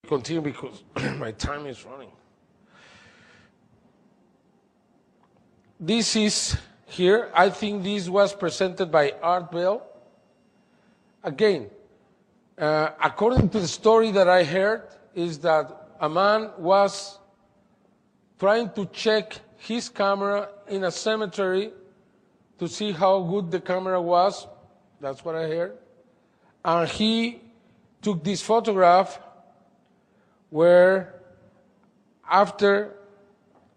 Continue because my time is running. This is here. I think this was presented by Art Bell. Again, according to the story that I heard, is that a man was trying to check his camera in a cemetery to see how good the camera was. That's what I heard. And he took this photograph where after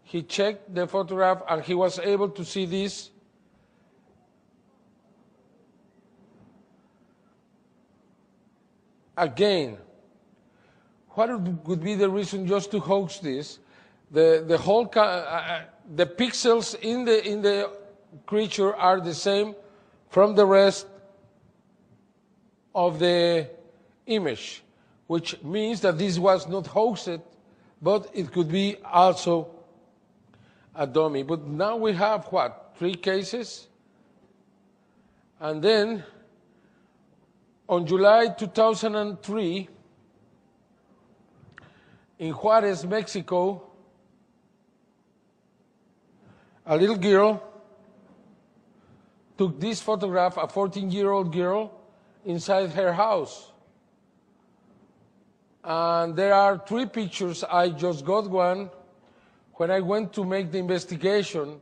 he checked the photograph and he was able to see this. Again, what would be the reason just to hoax this? The whole the pixels in the creature are the same from the rest of the image, which means that this was not hoaxed, but it could be also a dummy. But now we have what, 3 cases? And then on July 2003, in Juarez, Mexico, a little girl took this photograph, a 14-year-old girl, inside her house. And there are 3 pictures. I just got one. When I went to make the investigation,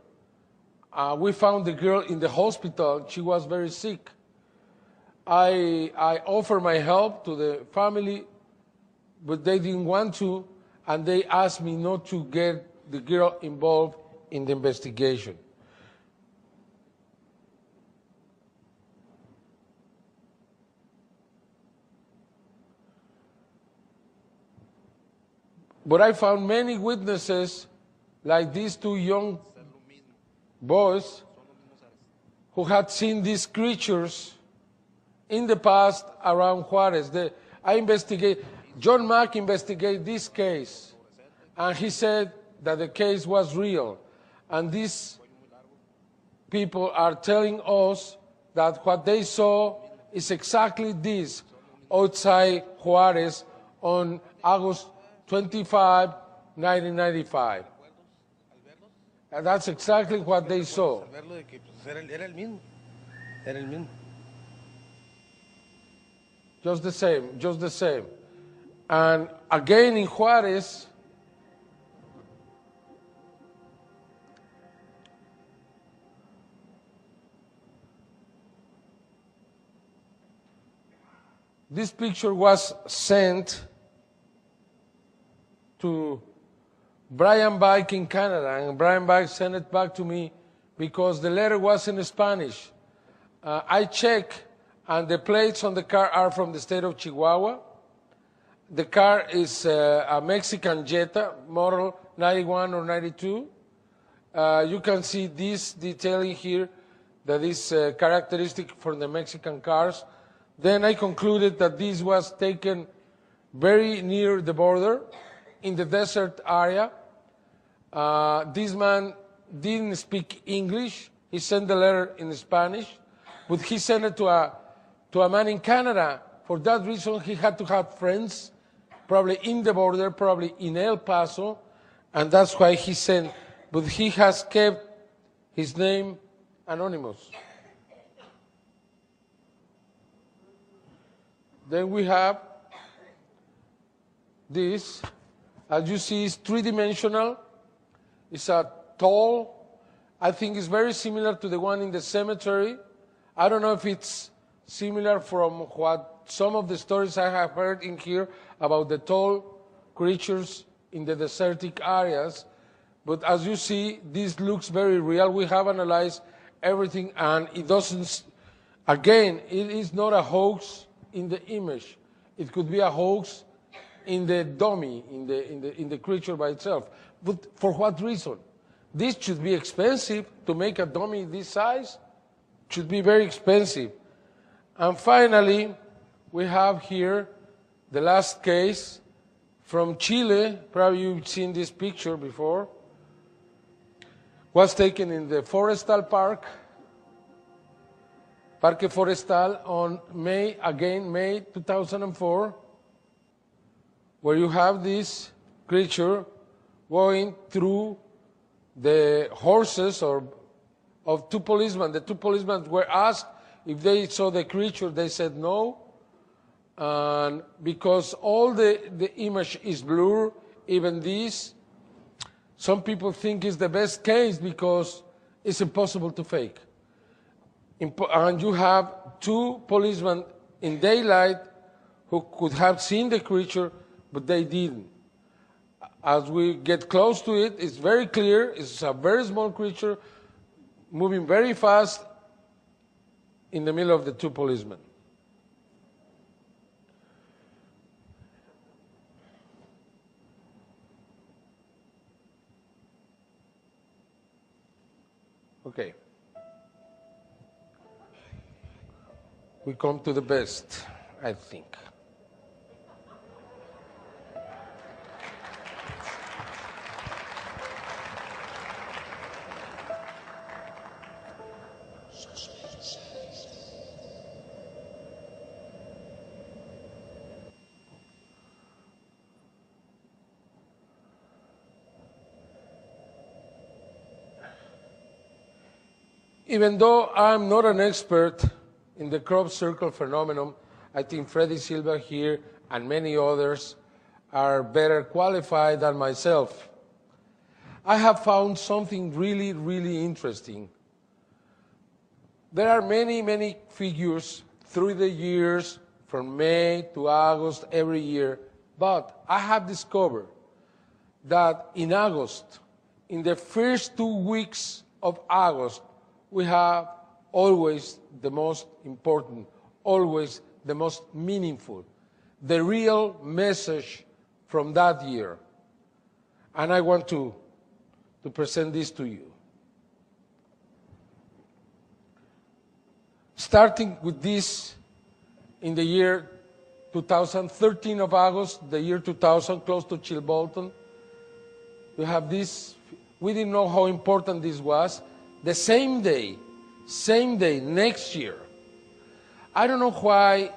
we found the girl in the hospital. She was very sick. I offered my help to the family, but they didn't want to, and they asked me not to get the girl involved in the investigation. But I found many witnesses, like these 2 young boys, who had seen these creatures in the past around Juarez. John Mack investigated this case, and he said that the case was real. And these people are telling us that what they saw is exactly this outside Juarez on August 25, 1995. And that's exactly what they saw. Just the same, just the same. And again in Juarez, this picture was sent to Brian Bike in Canada, and Brian Bike sent it back to me because the letter was in Spanish. I checked, and the plates on the car are from the state of Chihuahua. The car is a Mexican Jetta, model 91 or 92. You can see this detailing here that is characteristic for the Mexican cars. Then I concluded that this was taken very near the border, in the desert area. This man didn't speak English. He sent the letter in Spanish, but he sent it to a man in Canada. For that reason, he had to have friends, probably in the border, probably in El Paso, and that's why he sent. But he has kept his name anonymous. Then we have this. As you see, it's 3-dimensional. It's a tall. I think it's very similar to the one in the cemetery. I don't know if it's similar from what some of the stories I have heard in here about the tall creatures in the desertic areas. But as you see, this looks very real. We have analyzed everything, and it doesn't, again, it is not a hoax in the image. It could be a hoax in the dummy, in the creature by itself. But for what reason? This should be expensive to make a dummy this size. It should be very expensive. And finally, we have here the last case from Chile. Probably you've seen this picture before. Was taken in the Forestal Park, Parque Forestal, on May 2004. where you have this creature going through the horses of two policemen. The two policemen were asked if they saw the creature. They said no. And because all the image is blurred, even this, some people think it's the best case because it's impossible to fake. And you have two policemen in daylight who could have seen the creature, but they didn't. As we get close to it, it's very clear. It's a very small creature moving very fast in the middle of the two policemen. Okay. We come to the best, I think. Even though I'm not an expert in the crop circle phenomenon, I think Freddy Silva here and many others are better qualified than myself. I have found something really, really interesting. There are many, many figures through the years, from May to August every year, but I have discovered that in August, in the first 2 weeks of August, we have always the most important, always the most meaningful, the real message from that year. And I want to present this to you. Starting with this in the year 2013 of August, the year 2000, close to Chilbolton, you have this. We didn't know how important this was. The same day, next year. I don't know why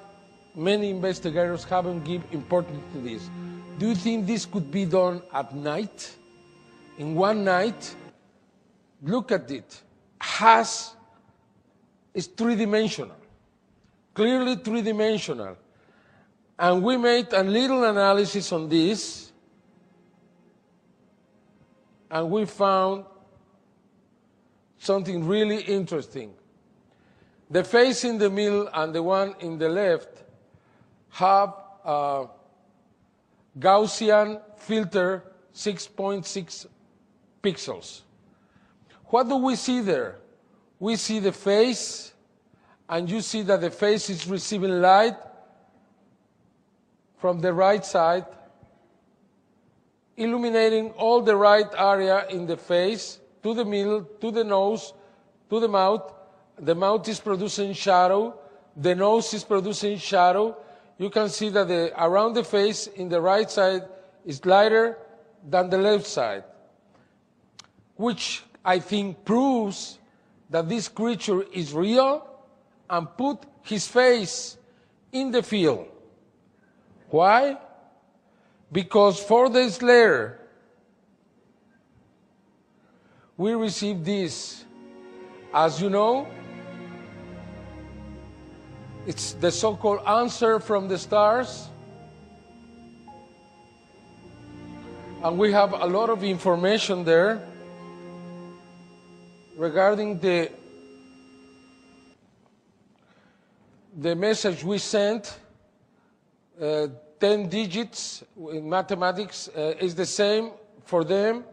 many investigators haven't given importance to this. Do you think this could be done at night? In one night? Look at it. It's three-dimensional, clearly three-dimensional. And we made a little analysis on this, and we found something really interesting. The face in the middle and the one in the left have a Gaussian filter 6.6 pixels. What do we see there? We see the face, and you see that the face is receiving light from the right side, illuminating all the right area in the face, to the middle, to the nose, to the mouth. The mouth is producing shadow. The nose is producing shadow. You can see that around the face in the right side is lighter than the left side, which I think proves that this creature is real and put his face in the field. Why? Because 4 days later, we received this. As you know, it's the so-called answer from the stars. And we have a lot of information there regarding the message we sent. 10 digits in mathematics is the same for them.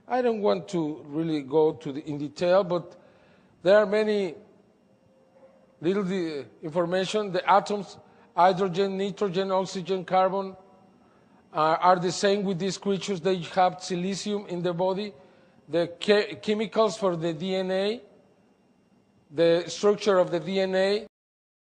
I don't want to really go in detail, but there are many little information. The atoms, hydrogen, nitrogen, oxygen, carbon, are the same with these creatures. They have silicium in the body. The chemicals for the DNA, the structure of the DNA,